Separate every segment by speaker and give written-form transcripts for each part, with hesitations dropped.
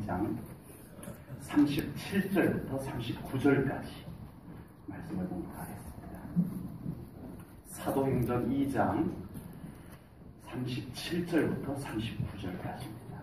Speaker 1: 2장 37절부터 39절까지 말씀을 공부하겠습니다. 사도행전 2장 37절부터 39절까지입니다.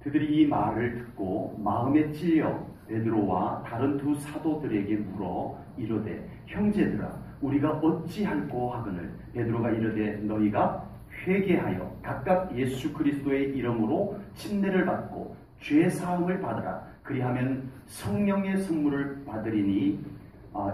Speaker 1: 그들이 이 말을 듣고 마음에 찔려 베드로와 다른 두 사도들에게 물어 이르되 형제들아 우리가 어찌할꼬 하거늘 베드로가 이르되 너희가 회개하여 각각 예수 그리스도의 이름으로 침례를 받고 죄 사함을 받으라. 그리하면 성령의 선물을 받으리니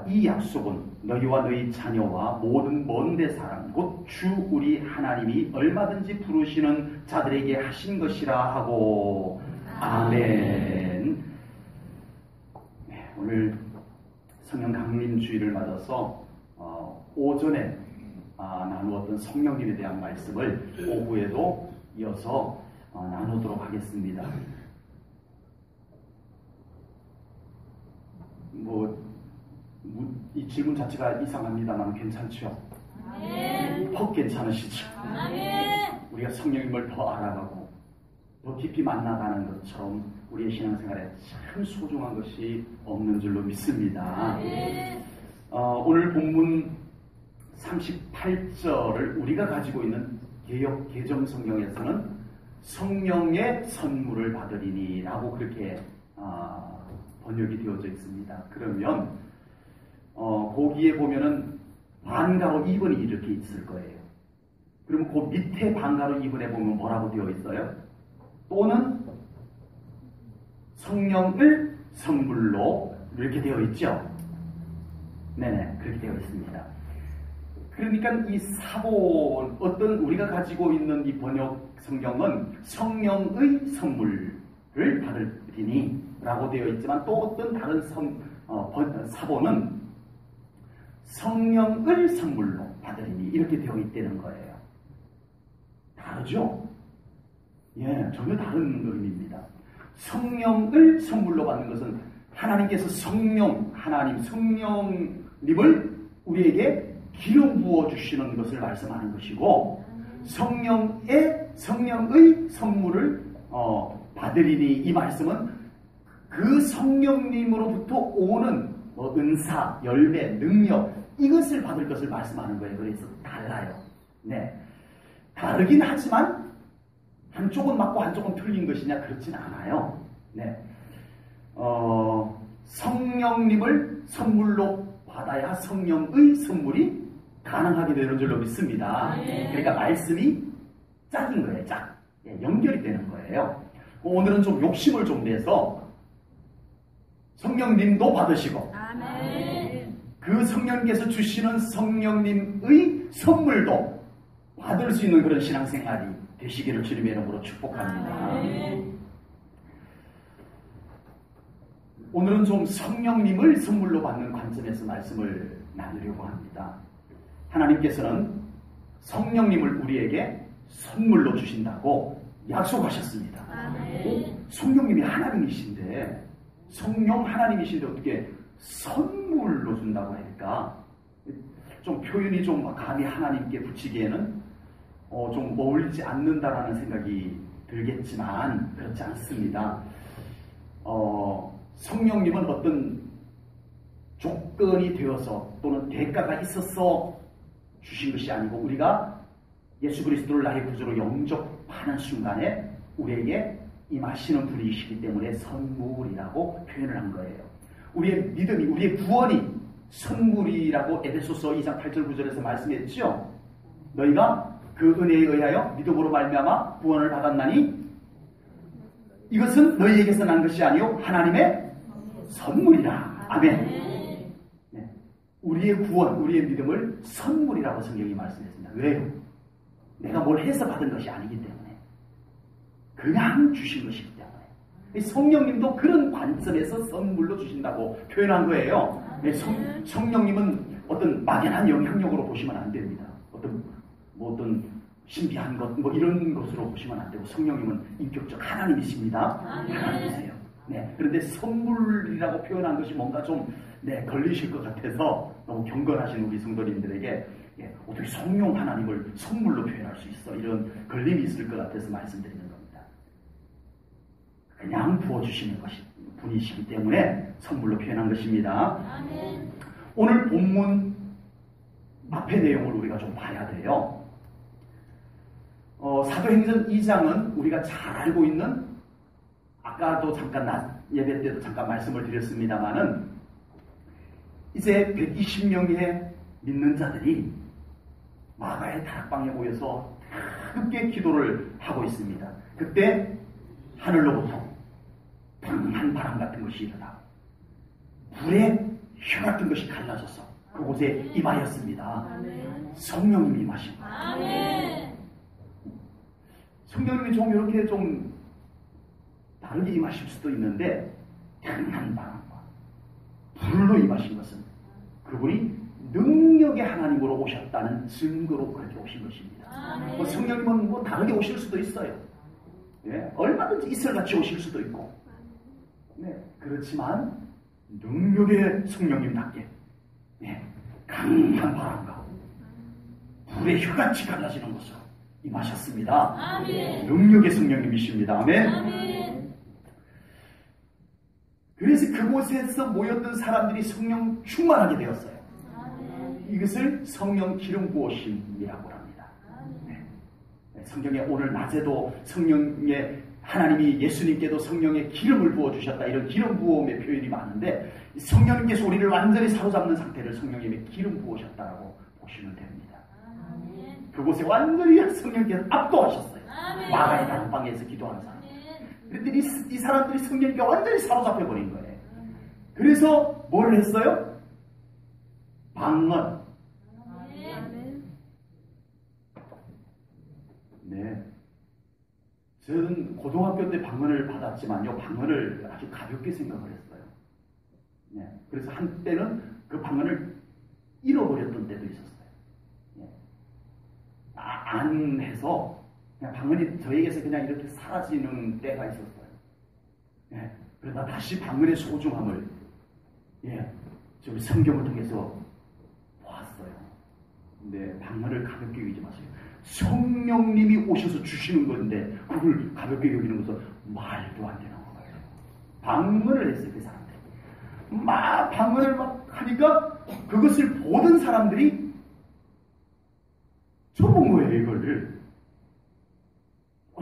Speaker 1: 이 약속은 너희와 너희 자녀와 모든 먼데 사람 곧 주 우리 하나님이 얼마든지 부르시는 자들에게 하신 것이라 하고 아멘. 네, 오늘 성령 강림 주일을 맞아서 오전에 나누었던 성령님에 대한 말씀을 오후에도 이어서 나누도록 하겠습니다. 이 질문 자체가 이상합니다만 괜찮죠? 더 괜찮으시죠? 우리가 성령님을 더 알아가고 더 깊이 만나가는 것처럼 우리의 신앙생활에 참 소중한 것이 없는 줄로 믿습니다. 오늘 본문 38절을 우리가 가지고 있는 개역 개정 성경에서는 성령의 선물을 받으리니 라고 그렇게 번역이 되어져 있습니다. 그러면 거기에 보면은 반가로 2번이 이렇게 있을 거예요. 그러면 그 밑에 반가로 2번에 보면 뭐라고 되어 있어요? 또는 성령을 선물로 이렇게 되어 있죠? 네네, 그렇게 되어 있습니다. 그러니까 이 사본 어떤 우리가 가지고 있는 이 번역 성경은 성령의 선물을 받으리니 라고 되어 있지만 또 어떤 다른 사본은 성령을 선물로 받으리니 이렇게 되어 있다는 거예요. 다르죠? 예, 전혀 다른 의미입니다. 성령을 선물로 받는 것은 하나님께서 성령님을 우리에게 기름 부어 주시는 것을 말씀하는 것이고 성령의 선물을 받으리니 이 말씀은 그 성령님으로부터 오는 은사, 열매, 능력 이것을 받을 것을 말씀하는 거예요. 그래서 달라요. 네, 다르긴 하지만 한쪽은 맞고 한쪽은 틀린 것이냐 그렇진 않아요. 네, 성령님을 선물로 받아야 성령의 선물이 가능하게 되는 줄로 믿습니다. 그러니까 말씀이 짝인 거예요. 짝. 예, 연결이 되는 거예요. 오늘은 좀 욕심을 좀 내서 성령님도 받으시고 그 성령님께서 주시는 성령님의 선물도 받을 수 있는 그런 신앙생활이 되시기를 주님의 이름으로 축복합니다. 오늘은 좀 성령님을 선물로 받는 관점에서 말씀을 나누려고 합니다. 하나님께서는 성령님을 우리에게 선물로 주신다고 약속하셨습니다. 성령님이 하나님이신데 성령 하나님이신데 어떻게 선물로 준다고 할까? 좀 표현이 좀 감히 하나님께 붙이기에는 좀 어울리지 않는다라는 생각이 들겠지만 그렇지 않습니다. 성령님은 어떤 조건이 되어서 또는 대가가 있어서 주신 것이 아니고 우리가 예수 그리스도를 나의 구주로 영접하는 순간에 우리에게 임하시는 분이시기 때문에 선물이라고 표현을 한 거예요. 우리의 믿음이, 우리의 구원이 선물이라고 에베소서 2장 8절 9절에서 말씀했죠. 너희가 그 은혜에 의하여 믿음으로 말미암아 구원을 받았나니 이것은 너희에게서 난 것이 아니요 하나님의 선물이라. 아멘. 네. 우리의 구원, 우리의 믿음을 선물이라고 성경이 말씀했습니다. 왜요? 내가 뭘 해서 받은 것이 아니기 때문에 그냥 주신 것이기 때문에 성령님도 그런 관점에서 선물로 주신다고 표현한 거예요. 성령님은 어떤 막연한 영향력으로 보시면 안 됩니다. 어떤 신비한 것 이런 것으로 보시면 안 되고 성령님은 인격적 하나님이십니다. 하나님이세요. 네, 그런데 선물이라고 표현한 것이 뭔가 좀 걸리실 것 같아서 너무 경건하신 우리 성도님들에게 어떻게 성령 하나님을 선물로 표현할 수 있어? 이런 걸림이 있을 것 같아서 말씀드리는 겁니다. 그냥 부어주시는 것이 분이시기 때문에 선물로 표현한 것입니다.
Speaker 2: 아멘.
Speaker 1: 오늘 본문 앞의 내용을 우리가 좀 봐야 돼요. 사도행전 2장은 우리가 잘 알고 있는, 아까도 잠깐 예배 때도 잠깐 말씀을 드렸습니다마는, 이제 120명의 믿는 자들이 마가의 다락방에 모여서 함께 기도를 하고 있습니다. 그때 하늘로부터 강한 바람 같은 것이 일어나고 불에 혀 같은 것이 갈라져서 그곳에 임하였습니다.
Speaker 2: 아멘.
Speaker 1: 성령님이 임하신 거예요.
Speaker 2: 아멘.
Speaker 1: 성령님이 좀 이렇게 좀 다르게 임하실 수도 있는데, 강한 바람과 불로 임하신 것은 그분이 능력의 하나님으로 오셨다는 증거로 그렇게 오신 것입니다.
Speaker 2: 아멘.
Speaker 1: 성령님은 다르게 오실 수도 있어요. 얼마든지 이슬같이 오실 수도 있고, 그렇지만 능력의 성령님답게 강한 바람과 불의 혀같이 갈라지는 것으로 임하셨습니다.
Speaker 2: 아멘.
Speaker 1: 능력의 성령님이십니다. 아멘.
Speaker 2: 아멘.
Speaker 1: 그래서 그곳에서 모였던 사람들이 성령 충만하게 되었어요.
Speaker 2: 아멘.
Speaker 1: 이것을 성령 기름 부으심이라고 합니다. 성경에 오늘 낮에도 성령의 하나님이 예수님께도 성령의 기름을 부어주셨다, 이런 기름 부음의 표현이 많은데, 성령님께서 우리를 완전히 사로잡는 상태를 성령님의 기름 부으셨다라고 보시면 됩니다.
Speaker 2: 아멘.
Speaker 1: 그곳에 완전히 성령께서 압도하셨어요.
Speaker 2: 아멘.
Speaker 1: 마가의 다락방에서 기도하는 사람. 그런데 이 사람들이 성령께 완전히 사로잡혀버린 거예요. 그래서 뭘 했어요? 방언.
Speaker 2: 아멘.
Speaker 1: 네. 저는 고등학교 때 방언을 받았지만요, 방언을 아주 가볍게 생각을 했어요. 그래서 한때는 그 방언을 잃어버렸던 때도 있었어요. 안 해서 그냥 방언이 저에게서 그냥 이렇게 사라지는 때가 있었어요. 그러다 다시 방언의 소중함을 좀 성경을 통해서 보았어요. 근데 방언을 가볍게 여기지 마세요. 성령님이 오셔서 주시는 건데 그걸 가볍게 여기는 것은 말도 안 되는 거예요. 방언을 했어요, 그 사람들이. 막 방언을 막 하니까 그것을 보던 사람들이 쳐본 거예요, 이거를.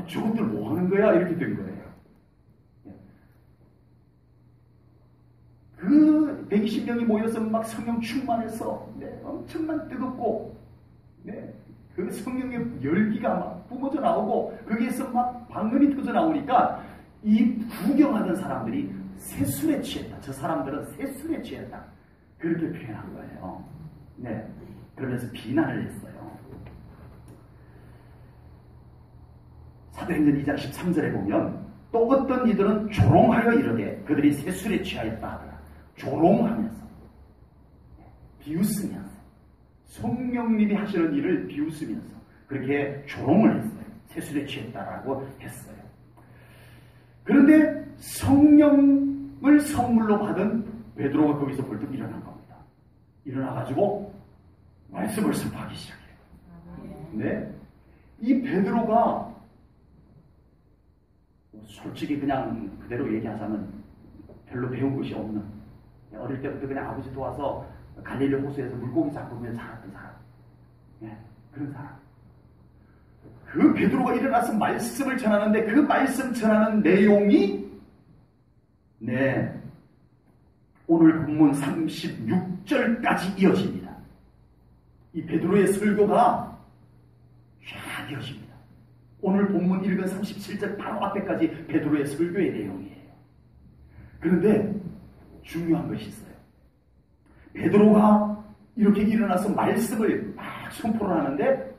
Speaker 1: 저것들 뭐 하는 거야? 이렇게 된 거예요. 그 120명이 모여서 막 성령 충만해서 엄청난 뜨겁고 그 성령의 열기가 막 뿜어져 나오고 거기에서 막 방언이 터져 나오니까 이 구경하던 사람들이 새술에 취했다. 저 사람들은 새술에 취했다. 그렇게 표현한 거예요. 그러면서 비난을 했어요. 사도행전 2장 13절에 보면 또 어떤 이들은 조롱하여 이르되 그들이 새술에 취하였다 하더라. 조롱하면서 비웃으면서 성령님이 하시는 일을 비웃으면서 그렇게 조롱을 했어요. 새술에 취했다라고 했어요. 그런데 성령을 선물로 받은 베드로가 거기서 벌떡 일어난 겁니다. 일어나가지고 말씀을 선포하기 시작해요. 이 베드로가 솔직히 그냥 그대로 얘기하자면 별로 배운 것이 없는, 어릴 때부터 그냥 아버지 도와서 갈릴리 호수에서 물고기 잡으면서 자랐던 사람. 그런 사람. 그 베드로가 일어나서 말씀을 전하는데 그 말씀 전하는 내용이 오늘 본문 36절까지 이어집니다. 이 베드로의 설교가 쫙 이어집니다. 오늘 본문 읽은 37절 바로 앞에까지 베드로의 설교의 내용이에요. 그런데 중요한 것이 있어요. 베드로가 이렇게 일어나서 말씀을 막 선포를 하는데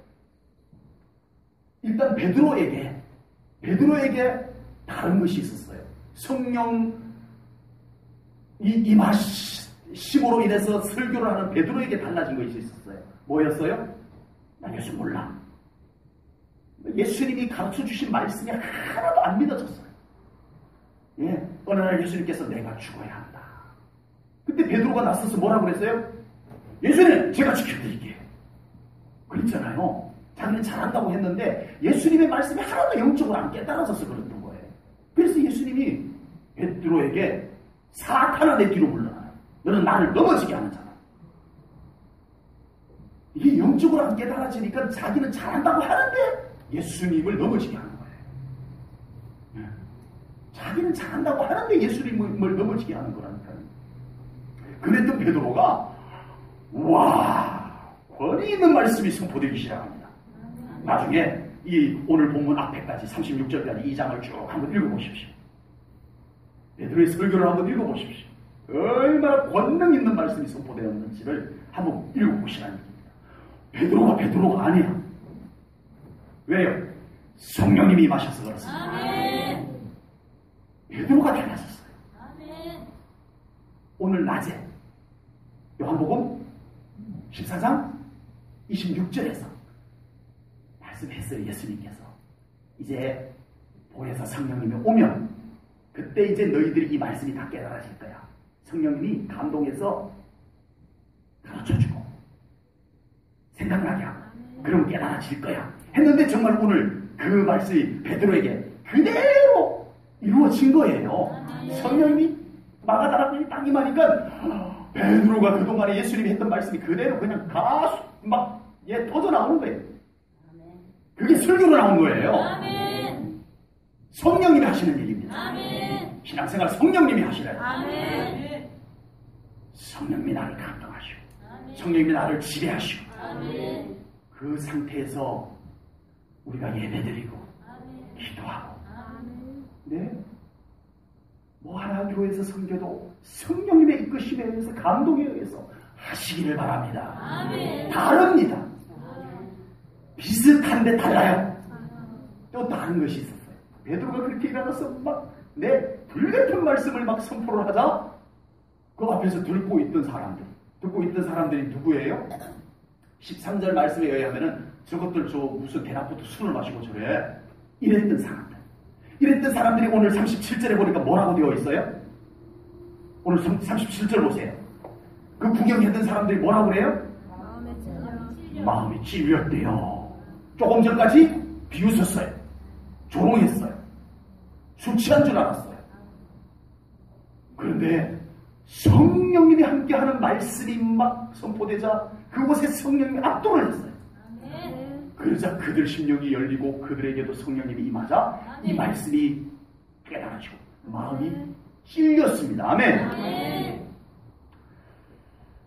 Speaker 1: 일단 베드로에게 다른 것이 있었어요. 성령 임하심으로 인해서 설교를 하는 베드로에게 달라진 것이 있었어요. 뭐였어요? 나 예수 몰라. 예수님이 가르쳐 주신 말씀이 하나도 안 믿어졌어요. 어느 날 예수님께서 내가 죽어야 한다. 그때 베드로가 나서서 뭐라고 그랬어요? 예수님, 제가 지켜드릴게요. 그랬잖아요. 자기는 잘한다고 했는데 예수님의 말씀이 하나도 영적으로 안 깨달아져서 그랬던 거예요. 그래서 예수님이 베드로에게 사탄아 내 뒤로 물러나라. 너는 나를 넘어지게 하는 자다. 이게 영적으로 안 깨달아지니까 자기는 잘한다고 하는데 예수님을 넘어지게 하는 거예요. 자기는 잘한다고 하는데 예수님을 넘어지게 하는 거라니까요. 그랬던 베드로가 와, 권위 있는 말씀이 선포되기 시작합니다. 나중에 이 오늘 본문 앞에까지 36절까지 2장을 쭉 한번 읽어보십시오. 베드로의 설교를 한번 읽어보십시오. 얼마나 권능 있는 말씀이 선포되었는지를 한번 읽어보시라는 얘기입니다. 베드로가 아니야. 왜요? 성령님이 임하셔서 그렇습니다.
Speaker 2: 아멘.
Speaker 1: 베드로가 달라졌어요.
Speaker 2: 아멘.
Speaker 1: 오늘 낮에 요한복음 14장 26절에서 말씀했어요. 예수님께서 이제 보혜사 성령님이 오면 그때 이제 너희들이 이 말씀이 다 깨달아질 거야. 성령님이 감동해서 가르쳐주고 생각나게 하고 그럼 깨달아질 거야 했는데 정말 오늘 그 말씀이 베드로에게 그대로 이루어진 거예요. 성령님이 마가다락방에 딱 임하니까 베드로가 그동안에 예수님이 했던 말씀이 그대로 그냥 막 터져 나오는 거예요. 그게 설교로 나온 거예요.
Speaker 2: 아멘.
Speaker 1: 성령님이 하시는 얘기입니다.
Speaker 2: 아멘.
Speaker 1: 신앙생활 성령님이 하시래요.
Speaker 2: 아멘.
Speaker 1: 성령님이 나를 감동하시고
Speaker 2: 아멘.
Speaker 1: 성령님이 나를 지배하시고
Speaker 2: 아멘.
Speaker 1: 그 상태에서 우리가 예배드리고
Speaker 2: 아멘.
Speaker 1: 기도하고
Speaker 2: 아멘.
Speaker 1: 네? 뭐 하나 교회에서 섬겨도 성령님의 이끄심에 의해서 감동에 의해서 하시기를 바랍니다.
Speaker 2: 아멘.
Speaker 1: 다릅니다.
Speaker 2: 아멘.
Speaker 1: 비슷한데 달라요. 또 다른 것이 있었어요. 베드로가 그렇게 일어나서 막 내 불같은 말씀을 막 선포를 하자 그 앞에서 듣고 있던 사람들이 누구예요? 13절 말씀에 의하면은 저것들 저 무슨 대낮부터 술을 마시고 저래 이랬던 사람들이 오늘 37절에 보니까 뭐라고 되어 있어요? 오늘 37절 보세요. 그 구경했던 사람들이 뭐라고 그래요? 마음이 찔렸대요. 조금 전까지 비웃었어요. 조롱했어요. 술 취한 줄 알았어요. 그런데 성령님이 함께하는 말씀이 막 선포되자 그곳에 성령님이 압도를 했어요. 그러자 그들 심령이 열리고 그들에게도 성령님이 임하자 이 말씀이 깨달아지고 마음이 찔렸습니다. 아멘.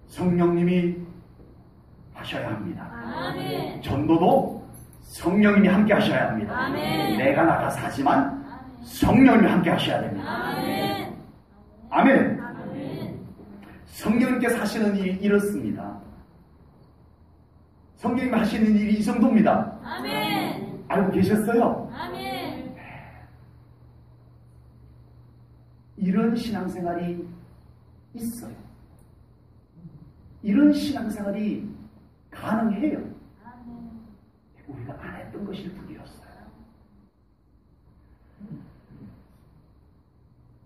Speaker 1: 성령님이 하셔야 합니다.
Speaker 2: 아멘.
Speaker 1: 전도도 성령님이 함께 하셔야 합니다.
Speaker 2: 아멘.
Speaker 1: 내가 나가서 하지만 성령님이 함께 하셔야 됩니다.
Speaker 2: 아멘.
Speaker 1: 아멘.
Speaker 2: 아멘.
Speaker 1: 성령님께서 하시는 일이 이렇습니다. 성령님이 하시는 일이 이 정도입니다.
Speaker 2: 아멘.
Speaker 1: 알고 계셨어요?
Speaker 2: 아멘.
Speaker 1: 이런 신앙생활이 있어요. 이런 신앙생활이 가능해요.
Speaker 2: 아멘.
Speaker 1: 우리가 안 했던 것일 뿐이었어요.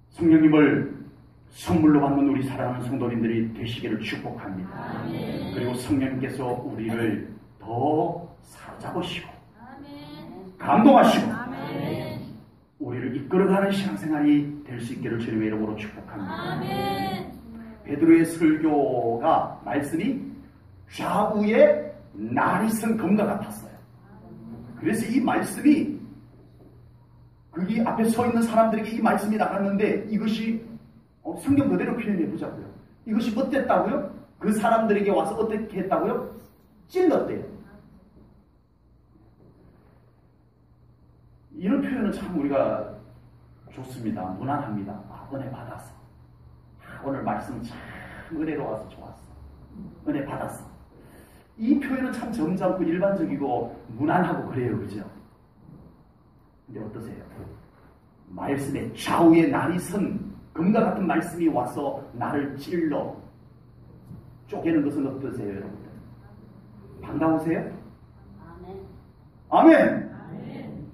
Speaker 1: 성령님을 선물로 받는 우리 사랑하는 성도님들이 되시기를 축복합니다.
Speaker 2: 아멘.
Speaker 1: 그리고 성령님께서 우리를 더 사로잡으시고
Speaker 2: 아멘.
Speaker 1: 감동하시고
Speaker 2: 아멘.
Speaker 1: 우리를 이끌어가는 신앙생활이 될 수 있기를 주님의 이름으로 축복합니다.
Speaker 2: 아멘.
Speaker 1: 베드로의 설교가 말씀이 좌우에 날이 쓴 검과 같았어요. 그래서 이 말씀이 거기 앞에 서 있는 사람들에게 이 말씀이 나갔는데 이것이 성경 그대로 표현해 보자고요. 이것이 어땠다고요? 그 사람들에게 와서 어떻게 했다고요? 찔렀대요. 이런 표현은 참 우리가 좋습니다. 무난합니다. 은혜 받았어. 오늘 말씀 참 은혜로워서 좋았어. 은혜 받았어. 이 표현은 참 점잖고 일반적이고 무난하고 그래요. 그죠? 근데 어떠세요? 말씀에 좌우에 날이 선 금과 같은 말씀이 와서 나를 찔러 쪼개는 것은 어떠세요, 여러분들? 반가우세요?
Speaker 2: 아멘.
Speaker 1: 아멘!
Speaker 2: 아멘.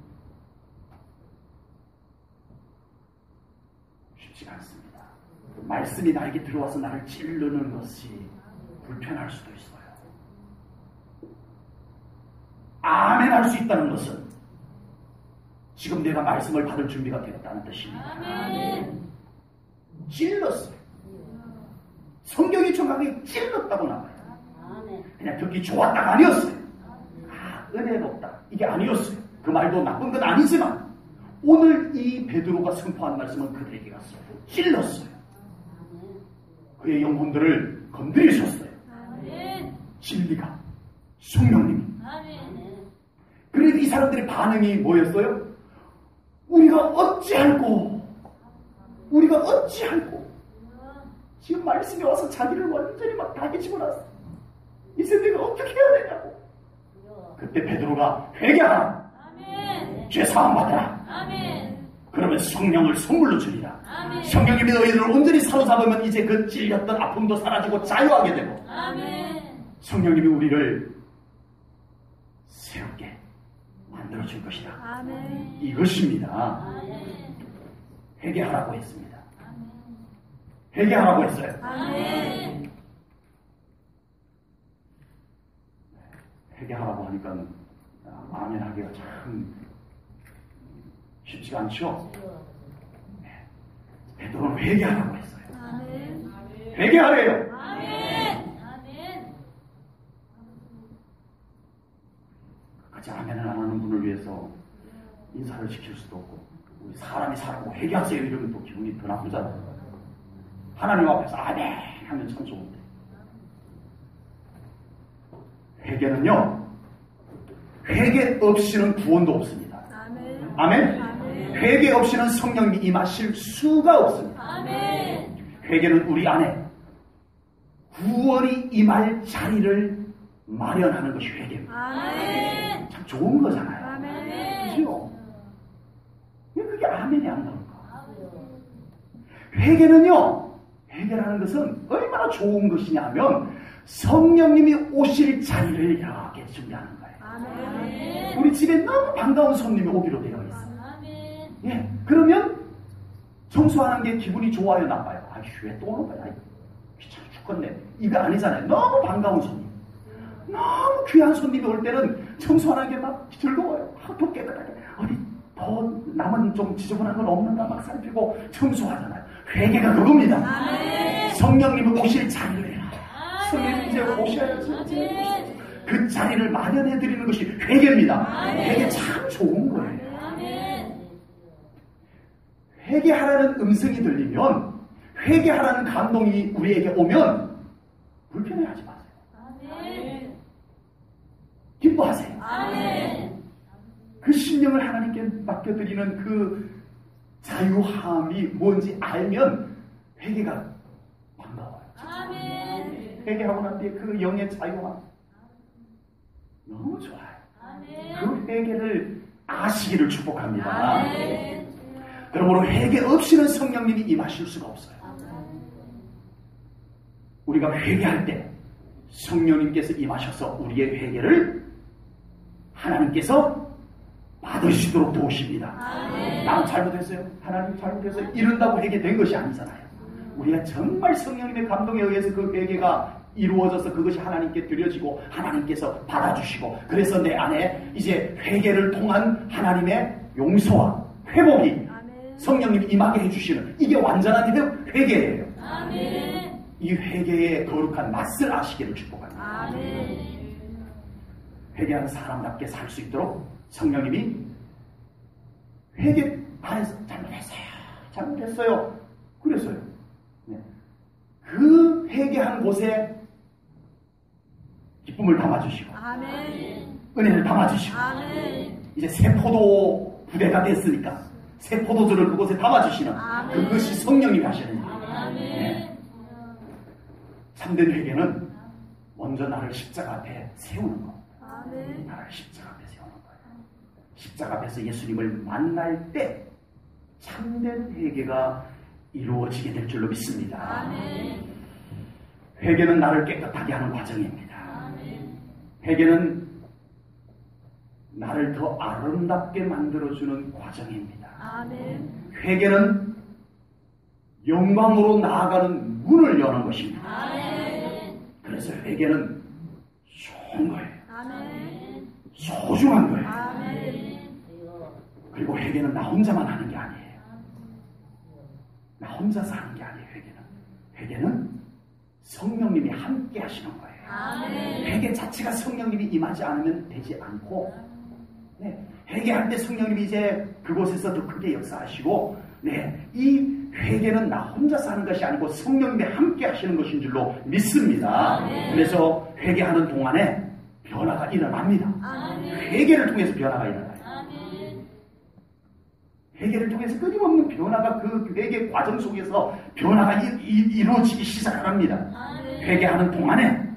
Speaker 1: 쉽지가 않습니다. 말씀이 나에게 들어와서 나를 찌르는 것이 불편할 수도 있어요. 아멘 할 수 있다는 것은 지금 내가 말씀을 받을 준비가 되었다는 뜻입니다.
Speaker 2: 아멘.
Speaker 1: 찔렀어요. 성경이 정확하게 찔렀다고 나와요.
Speaker 2: 아멘.
Speaker 1: 그냥 듣기 좋았다가 아니었어요. 아, 은혜가 없다. 이게 아니었어요. 그 말도 나쁜 건 아니지만 오늘 이 베드로가 선포한 말씀은 그들에게 갔어요. 찔렀어요. 그의 영혼들을 건드리셨어요.
Speaker 2: 아멘.
Speaker 1: 진리가, 성령님이.
Speaker 2: 아멘.
Speaker 1: 그래도 이 사람들의 반응이 뭐였어요? 우리가 어찌할꼬? 지금 말씀이 와서 자기를 완전히 막 다 해집어놨어. 이제 내가 어떻게 해야 되냐고. 그때 베드로가 회개하라.
Speaker 2: 아멘.
Speaker 1: 죄사함 받아라.
Speaker 2: 아멘.
Speaker 1: 그러면 성령을 선물로 주리라.
Speaker 2: 아멘.
Speaker 1: 성령님이 너희들을 온전히 사로잡으면 이제 그 찔렸던 아픔도 사라지고 자유하게 되고
Speaker 2: 아멘.
Speaker 1: 성령님이 우리를 새롭게 만들어줄 것이다.
Speaker 2: 아멘.
Speaker 1: 이것입니다.
Speaker 2: 아멘.
Speaker 1: 회개하라고 했습니다. 회개하라고 했어요.
Speaker 2: 아멘.
Speaker 1: 회개하라고 하니까 아멘 하기가 참 쉽지가 않죠. 베드로는 회개하라고 했어요.
Speaker 2: 아멘.
Speaker 1: 회개하래요.
Speaker 2: 아멘. 아멘.
Speaker 1: 같이 아멘을 안 하는 분을 위해서 인사를 시킬 수도 없고 우리 사람이 살고 회개하세요 이러면 또 기분이 더 나쁘잖아요. 하나님 앞에서 아멘 하면 참 좋은데 회개는요 회개 없이는 구원도 없습니다.
Speaker 2: 아멘.
Speaker 1: 아멘.
Speaker 2: 아멘.
Speaker 1: 회개 없이는 성령이 임하실 수가 없습니다.
Speaker 2: 아멘.
Speaker 1: 회개는 우리 안에 구원이 임할 자리를 마련하는 것이 회개입니다.
Speaker 2: 아멘.
Speaker 1: 참 좋은 거잖아요.
Speaker 2: 아멘.
Speaker 1: 그죠? 왜 그게 아멘이 안 나올까? 회개라는 것은 얼마나 좋은 것이냐 하면 성령님이 오실 자리를 이렇게 준비하는 거예요.
Speaker 2: 아멘.
Speaker 1: 우리 집에 너무 반가운 손님이 오기로 되어 있어요.
Speaker 2: 아멘.
Speaker 1: 예, 그러면 청소하는 게 기분이 좋아요, 나빠요? 아휴, 왜 또 오는 거야? 귀찮아 죽겠네. 이거 아니잖아요. 너무 반가운 손님. 너무 귀한 손님이 올 때는 청소하는 게 막 즐거워요. 더 깨끗하게. 어디 더 남은 좀 지저분한 건 없는가 막 살피고 청소하잖아요. 회개가 그겁니다.
Speaker 2: 아멘.
Speaker 1: 성령님이 오실 자리를 해라.
Speaker 2: 아멘.
Speaker 1: 성령님 이제 오셔야지.
Speaker 2: 아멘.
Speaker 1: 그 자리를 마련해 드리는 것이 회개입니다.
Speaker 2: 아멘.
Speaker 1: 회개 참 좋은 거예요.
Speaker 2: 아멘.
Speaker 1: 회개하라는 음성이 들리면 회개하라는 감동이 우리에게 오면 불편해하지 마세요.
Speaker 2: 아멘.
Speaker 1: 기뻐하세요.
Speaker 2: 아멘.
Speaker 1: 그 심령을 하나님께 맡겨드리는 그 자유함이 뭔지 알면 회개가 반가워요.
Speaker 2: 아멘.
Speaker 1: 회개하고 난 뒤에 그 영의 자유함 너무 좋아요.
Speaker 2: 아멘.
Speaker 1: 그 회개를 아시기를 축복합니다.
Speaker 2: 아멘.
Speaker 1: 그러므로 회개 없이는 성령님이 임하실 수가 없어요. 우리가 회개할 때 성령님께서 임하셔서 우리의 회개를 하나님께서 받으시도록 도우십니다.
Speaker 2: 아멘.
Speaker 1: 나는 잘못했어요. 하나님 잘못해서 이런다고 회개된 것이 아니잖아요. 우리가 정말 성령님의 감동에 의해서 그 회개가 이루어져서 그것이 하나님께 드려지고 하나님께서 받아주시고 그래서 내 안에 이제 회개를 통한 하나님의 용서와 회복이 성령님이 임하게 해주시는 이게 완전한 회개예요.
Speaker 2: 아멘.
Speaker 1: 이 회개의 거룩한 맛을 아시기를 축복합니다.
Speaker 2: 아멘.
Speaker 1: 회개하는 사람답게 살 수 있도록 성령님이 회개 안에서 잘못했어요. 그랬어요. 네. 그 회개한 곳에 기쁨을 담아주시고
Speaker 2: 아멘.
Speaker 1: 은혜를 담아주시고
Speaker 2: 아멘.
Speaker 1: 이제 새 포도 부대가 됐으니까 새 포도주를 그곳에 담아주시는
Speaker 2: 아멘.
Speaker 1: 그것이 성령님이 하시는 일이에요.
Speaker 2: 아멘.
Speaker 1: 네. 참된 회개는 먼저 나를 십자가 앞에 세우는 거.
Speaker 2: 아멘.
Speaker 1: 나를 십자가 앞에 세우는 거예요. 십자가 앞에서 예수님을 만날 때 참된 회개가 이루어지게 될 줄로 믿습니다.
Speaker 2: 아멘.
Speaker 1: 회개는 나를 깨끗하게 하는 과정입니다.
Speaker 2: 아멘.
Speaker 1: 회개는 나를 더 아름답게 만들어주는 과정입니다.
Speaker 2: 아멘.
Speaker 1: 회개는 영광으로 나아가는 문을 여는 것입니다.
Speaker 2: 아멘.
Speaker 1: 그래서 회개는 좋은 거예요.
Speaker 2: 아멘.
Speaker 1: 소중한 거예요.
Speaker 2: 아멘.
Speaker 1: 그리고 회개는 나 혼자만 하는 게 아니에요. 나 혼자서 하는 게 아니에요. 회개는 성령님이 함께 하시는 거예요.
Speaker 2: 아멘.
Speaker 1: 회개 자체가 성령님이 임하지 않으면 되지 않고, 네, 회개할 때 성령님이 이제 그곳에서 더 크게 역사하시고, 네, 이 회개는 나 혼자서 하는 것이 아니고 성령님이 함께 하시는 것인 줄로 믿습니다.
Speaker 2: 아멘.
Speaker 1: 그래서 회개하는 동안에 변화가 일어납니다.
Speaker 2: 아멘.
Speaker 1: 회개를 통해서 변화가 일어나요.
Speaker 2: 아멘.
Speaker 1: 회개를 통해서 끊임없는 변화가 그 회개 과정 속에서 변화가 이루어지기 시작합니다.
Speaker 2: 아멘.
Speaker 1: 회개하는 동안에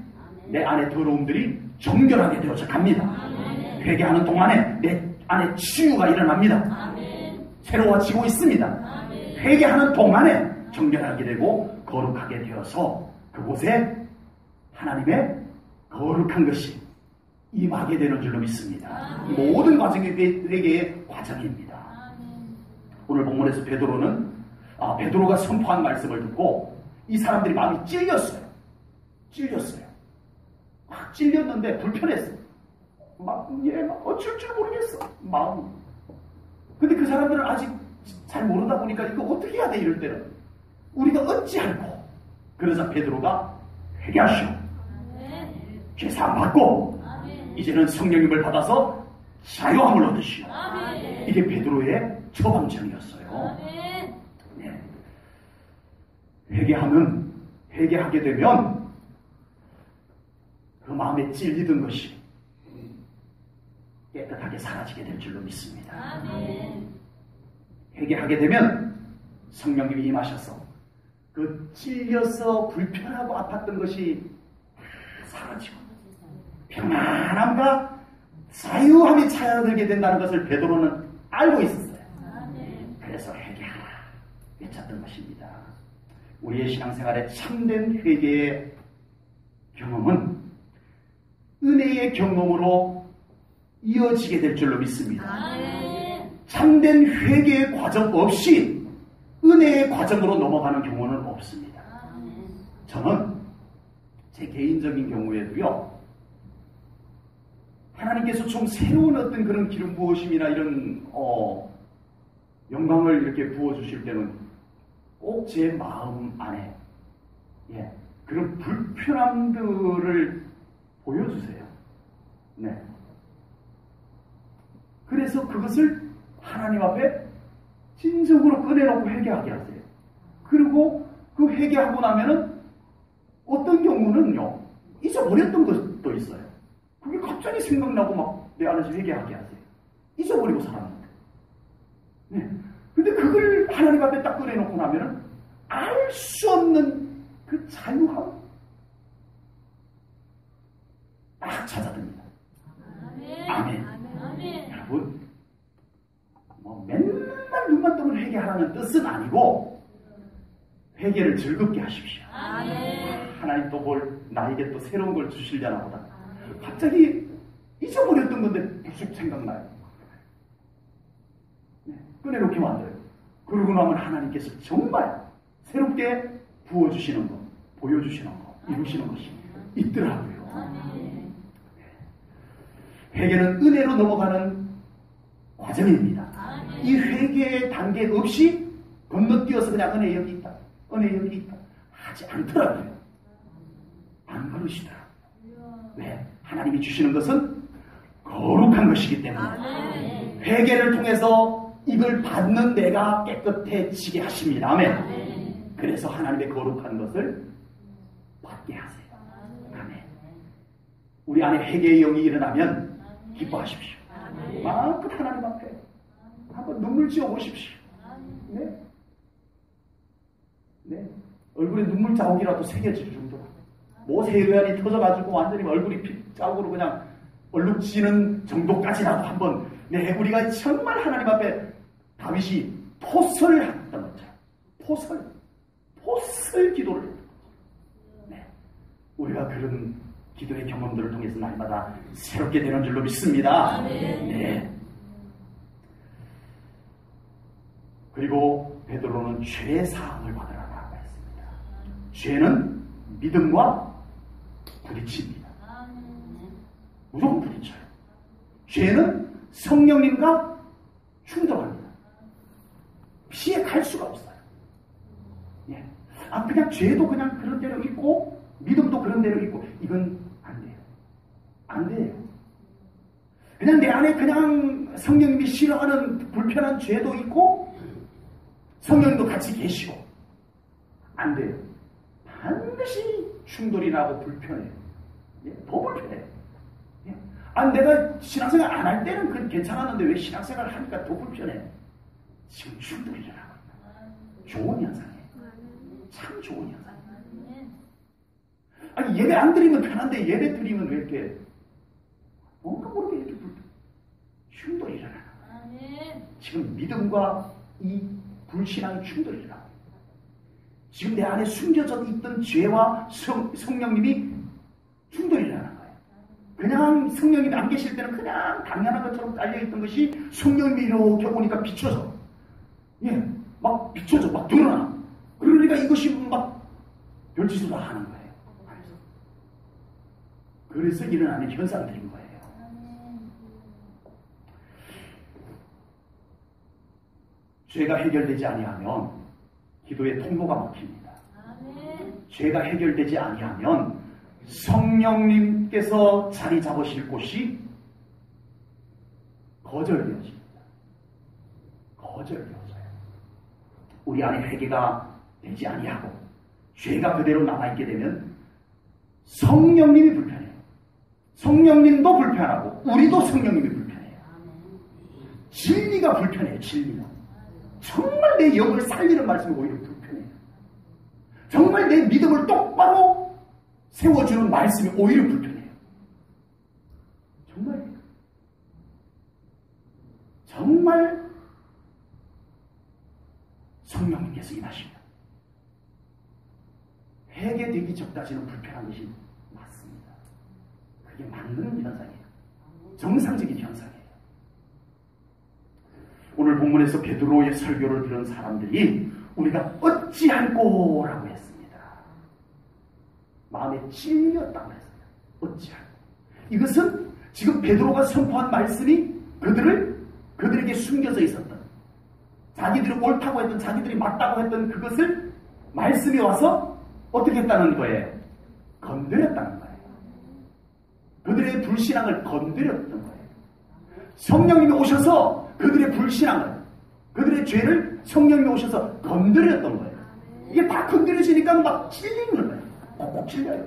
Speaker 1: 내 안에 더러움들이 정결하게 되어져 갑니다.
Speaker 2: 아멘.
Speaker 1: 회개하는 동안에 내 안에 치유가 일어납니다.
Speaker 2: 아멘.
Speaker 1: 새로워지고 있습니다.
Speaker 2: 아멘.
Speaker 1: 회개하는 동안에 정결하게 되고 거룩하게 되어서 그곳에 하나님의 거룩한 것이 임하게 되는 줄로 믿습니다.
Speaker 2: 아멘.
Speaker 1: 모든 과정이 회개의 과정입니다.
Speaker 2: 아멘.
Speaker 1: 오늘 본문에서 베드로가 선포한 말씀을 듣고 이 사람들이 마음이 찔렸어요. 막 찔렸는데 불편했어요. 막 어쩔 줄 모르겠어. 마음이. 근데 그 사람들은 아직 잘 모르다 보니까 이거 어떻게 해야 돼 이럴 때는. 우리가 어찌할꼬. 그러자 베드로가 회개하시오.
Speaker 2: 아멘.
Speaker 1: 죄사함 받고
Speaker 2: 아멘.
Speaker 1: 이제는 성령님을 받아서 자유함을 얻으시오.
Speaker 2: 아멘.
Speaker 1: 이게 베드로의 처방전이었어요.
Speaker 2: 아멘.
Speaker 1: 네. 회개하게 되면 그 마음에 찔리던 것이 깨끗하게 사라지게 될 줄로 믿습니다.
Speaker 2: 아멘.
Speaker 1: 회개하게 되면 성령님이 임하셔서 그 찔려서 불편하고 아팠던 것이 사라지고 평안함과 자유함이 찾아들게 된다는 것을 베드로는 알고 있었어요.
Speaker 2: 아멘.
Speaker 1: 그래서 회개하라 외쳤던 것입니다. 우리의 신앙생활에 참된 회개의 경험은 은혜의 경험으로 이어지게 될 줄로 믿습니다.
Speaker 2: 아멘.
Speaker 1: 참된 회개의 과정 없이 은혜의 과정으로 넘어가는 경우는 없습니다.
Speaker 2: 아멘.
Speaker 1: 저는 제 개인적인 경우에도요, 하나님께서 좀 새로운 어떤 그런 기름 부으심이나 이런 영광을 이렇게 부어주실 때는 꼭 제 마음 안에 그런 불편함들을 보여주세요. 네. 그래서 그것을 하나님 앞에 진정으로 꺼내놓고 회개하게 하세요. 그리고 그 회개하고 나면은 어떤 경우는요, 잊어버렸던 것도 있어요. 그게 갑자기 생각나고 막 내 안에서 회개하게 하세요. 잊어버리고 살았는데. 네. 근데 그걸 하나님 앞에 딱 꺼내놓고 나면은 알 수 없는 그 자유함 딱 찾아듭니다.
Speaker 2: 아멘.
Speaker 1: 아멘.
Speaker 2: 아멘.
Speaker 1: 여러분, 맨날 눈만 뜨면 회개하라는 뜻은 아니고 회개를 즐겁게 하십시오.
Speaker 2: 아멘.
Speaker 1: 하나님 또 나에게 또 새로운 걸 주시려나 보다. 갑자기 잊어버렸던 건데 무슨 생각나요? 네, 꺼내놓게 만들어요. 그러고 나면 하나님께서 정말 새롭게 부어주시는 것, 보여주시는 것, 이루시는 것이 있더라고요.
Speaker 2: 아멘.
Speaker 1: 회개는 은혜로 넘어가는 과정입니다.
Speaker 2: 아멘.
Speaker 1: 이 회개의 단계 없이 건너뛰어서 그냥 은혜 여기 있다, 은혜 여기 있다 하지 않더라고요. 안 그러시더라고요. 왜? 하나님이 주시는 것은 거룩한 것이기 때문에
Speaker 2: 아멘.
Speaker 1: 회개를 통해서 이걸 받는 내가 깨끗해지게 하십니다. 아멘. 그래서 하나님의 거룩한 것을 받게 하세요. 아멘. 우리 안에 회개의 영이 일어나면 기뻐하십시오. 마음껏 하나님 앞에 한번 눈물 지어 보십시오. 네. 네. 얼굴에 눈물 자국이라도 새겨질 정도로 모세혈관이 터져가지고 완전히 얼굴이 핏자국으로 그냥 얼룩지는 정도까지라도 한번 우리가 정말 하나님 앞에 다윗이 포설을 했던 것처럼 포설 기도를 우리가 그런 기도의 경험들을 통해서 날마다 새롭게 되는 줄로 믿습니다. 네. 그리고 베드로는 죄 사함을 받으라고 했습니다. 죄는 믿음과 부딪힙니다. 무조건 부딪혀요. 죄는 성령님과 충돌합니다. 피해 갈 수가 없어요. 예. 그냥 죄도 그냥 그런 대로 있고 믿음도 그런 대로 있고 이건 안 돼요. 안 돼요. 그냥 내 안에 그냥 성령님이 싫어하는 불편한 죄도 있고 성령님도 같이 계시고 안 돼요. 반드시 충돌이 나고 불편해요. 예? 더 불편해요. 예? 내가 신앙생활 안 할 때는 그건 괜찮았는데 왜 신앙생활을 하니까 더 불편해? 지금 충돌이 일어나고 있다. 좋은 현상이에요. 참 좋은 현상이에요. 예배 안 드리면 편한데 예배 드리면 왜 이렇게 뭔가 모르게 이렇게 충돌이 일어나요. 지금 믿음과 이 불신앙의 충돌이 일어나요. 지금 내 안에 숨겨져 있던 죄와 성령님이 충돌이 일어나는 거예요. 그냥 성령님이 안 계실 때는 그냥 당연한 것처럼 깔려있던 것이 성령님이 이렇게 오니까 비춰져. 예, 막 비춰져, 막 드러나. 그러니까 이것이 막 별짓을 하는 거예요. 그래서 일어나는 현상들인 거예요. 죄가 해결되지 아니하면 기도의 통로가 막힙니다. 죄가 해결되지 아니하면 성령님께서 자리 잡으실 곳이 거절되어집니다. 거절되어져요. 우리 안에 회개가 되지 아니하고 죄가 그대로 남아있게 되면 성령님이 불편해요. 성령님도 불편하고 우리도 성령님이 불편해요. 진리가 불편해요. 진리가. 정말 내 영을 살리는 말씀이 오히려 불편해요. 정말 내 믿음을 똑바로 세워주는 말씀이 오히려 불편해요. 정말 성령님께서 임하십니다. 회개되기 전까지는 불편한 것이 맞습니다. 그게 맞는 현상이에요. 정상적인 현상이에요. 오늘 본문에서 베드로의 설교를 들은 사람들이 우리가 어찌할꼬라고 했습니다. 마음에 찔렸다고 했어요. 어찌할꼬. 이것은 지금 베드로가 선포한 말씀이 그들에게 숨겨져 있었던, 자기들이 옳다고 했던, 자기들이 맞다고 했던 그것을 말씀이 와서 어떻게 했다는 거예요? 건드렸다는 거예요. 그들의 불신앙을 건드렸던 거예요. 성령님이 오셔서 그들의 불신앙을, 그들의 죄를 성령님이 오셔서 건드렸던 거예요. 이게 다 건드려지니까 막 찔리는 거예요. 꼭 찔려요.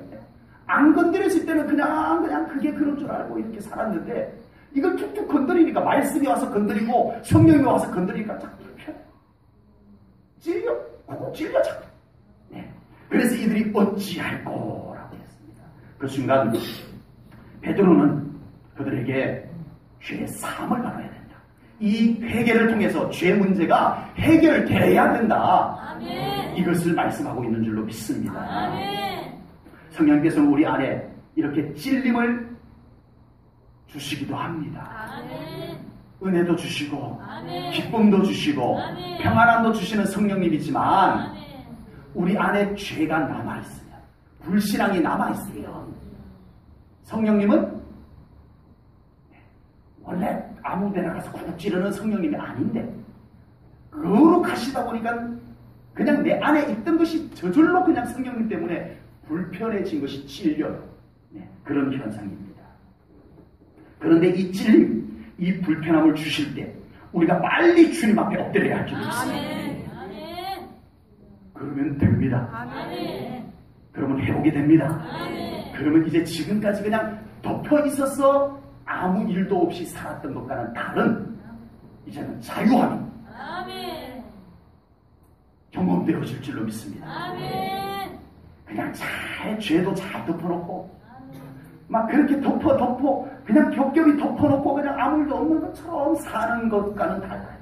Speaker 1: 안 건드렸을 때는 그냥 그게 그런 줄 알고 이렇게 살았는데 이걸 툭툭 건드리니까, 말씀이 와서 건드리고 성령이 와서 건드리니까 자꾸 불편해. 찔려. 꼭 찔려 자꾸. 네. 그래서 이들이 어찌할꼬라고 했습니다. 그 순간 베드로는 그들에게 죄의 사함을 받아야 된다. 이 회개를 통해서 죄 문제가 해결돼야 된다.
Speaker 2: 아멘.
Speaker 1: 이것을 말씀하고 있는 줄로 믿습니다.
Speaker 2: 아멘.
Speaker 1: 성령께서는 우리 안에 이렇게 찔림을 주시기도 합니다.
Speaker 2: 아멘.
Speaker 1: 은혜도 주시고
Speaker 2: 아멘.
Speaker 1: 기쁨도 주시고
Speaker 2: 아멘.
Speaker 1: 평안함도 주시는 성령님이지만
Speaker 2: 아멘.
Speaker 1: 우리 안에 죄가 남아있으면, 불신앙이 남아있으면 성령님은 원래 아무 데나 가서 쿡 찌르는 성령님이 아닌데 거룩하시다 보니까 그냥 내 안에 있던 것이 저절로 그냥 성령님 때문에 불편해진 것이 찔려요. 네, 그런 현상입니다. 그런데 이 찔림, 이 불편함을 주실 때 우리가 빨리 주님 앞에 엎드려야 할 줄 믿습니다.
Speaker 2: 아멘. 아멘.
Speaker 1: 그러면 됩니다.
Speaker 2: 아멘.
Speaker 1: 그러면 회복이 됩니다.
Speaker 2: 아멘.
Speaker 1: 그러면 이제 지금까지 그냥 덮여 있어서 아무 일도 없이 살았던 것과는 다른 이제는 자유함이
Speaker 2: 아멘.
Speaker 1: 경험되어질 줄로 믿습니다.
Speaker 2: 아멘.
Speaker 1: 그냥 잘 죄도 잘 덮어놓고 막 그렇게 덮어 그냥 겹겹이 덮어놓고 그냥 아무 일도 없는 것처럼 사는 것과는 달라요.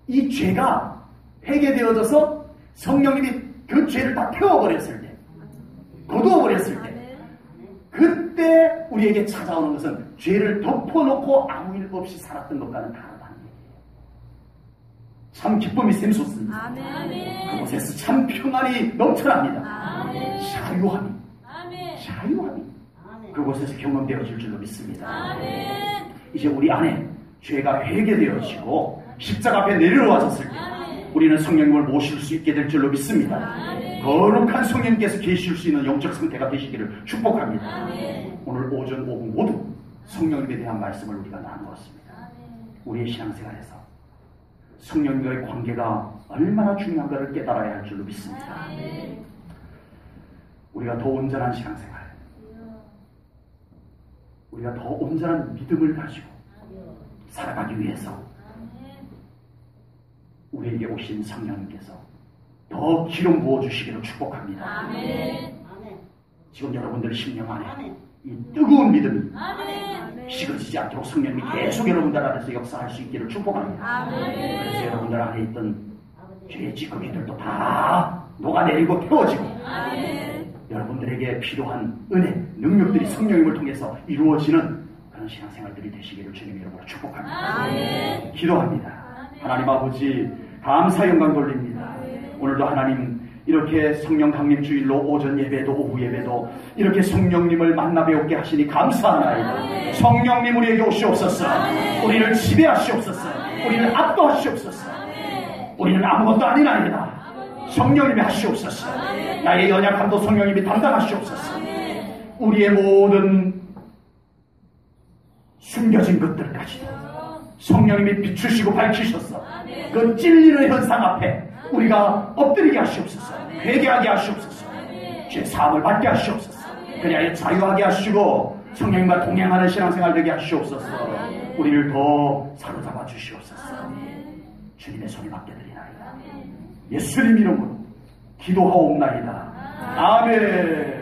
Speaker 1: 이 죄가 회개되어져서 성령님이 그 죄를 다 태워버렸을 때, 거두어버렸을 때, 그때 우리에게 찾아오는 것은 죄를 덮어놓고 아무 일 없이 살았던 것과는 다르다는 얘기예요. 참 기쁨이 샘솟습니다.
Speaker 2: 아멘.
Speaker 1: 그곳에서 참 평안이 넘쳐납니다.
Speaker 2: 아멘.
Speaker 1: 자유함이.
Speaker 2: 아멘.
Speaker 1: 자유함이. 그곳에서 경험되어질 줄로 믿습니다.
Speaker 2: 아멘.
Speaker 1: 이제 우리 안에 죄가 회개되어지고 십자가 앞에 내려와졌을 때 우리는 성령님을 모실 수 있게 될 줄로 믿습니다. 거룩한 성령님께서 계실 수 있는 영적 상태가 되시기를 축복합니다. 오늘 오전 오후 모두 성령님에 대한 말씀을 우리가 나누었습니다. 우리의 신앙생활에서 성령님과의 관계가 얼마나 중요한가를 깨달아야 할 줄로 믿습니다. 우리가 더 온전한 신앙생활, 우리가 더 온전한 믿음을 가지고 살아가기 위해서 우리에게 오신 성령님께서 더 기름 부어주시기를 축복합니다. 지금 여러분들 심령 안에 이 뜨거운 믿음이 식어지지 않도록 성령님이 계속 여러분들 안에서 역사할 수 있기를 축복합니다. 그래서 여러분들 안에 있던 죄의 찌꺼기들도 다 녹아내리고 태워지고 여러분들에게 필요한 은혜, 능력들이 성령님을 통해서 이루어지는 그런 신앙생활들이 되시기를 주님 여러분을 축복합니다. 기도합니다. 하나님 아버지 감사 영광 돌립니다. 오늘도 하나님 이렇게 성령 강림 주일로 오전 예배도 오후 예배도 이렇게 성령님을 만나 배우게 하시니 감사하나이다. 성령님 우리에게 오시옵소서. 우리를 지배하시옵소서. 우리를 압도하시옵소서. 우리는 아무것도 아니나이다. 성령님이 하시옵소서. 나의 연약함도 성령님이 담당하시옵소서. 우리의 모든 숨겨진 것들까지도 성령님이 비추시고 밝히셔서 그 진리의 현상 앞에 우리가 엎드리게 하시옵소서. 회개하게 하시옵소서. 죄 사함을 받게 하시옵소서. 그리하여 자유하게 하시고 성령님과 동행하는 신앙생활 되게 하시옵소서. 우리를 더 사로잡아 주시옵소서. 주님의 손에 맡겨드리나이다. 예수님 이름으로 기도하옵나이다. 아멘.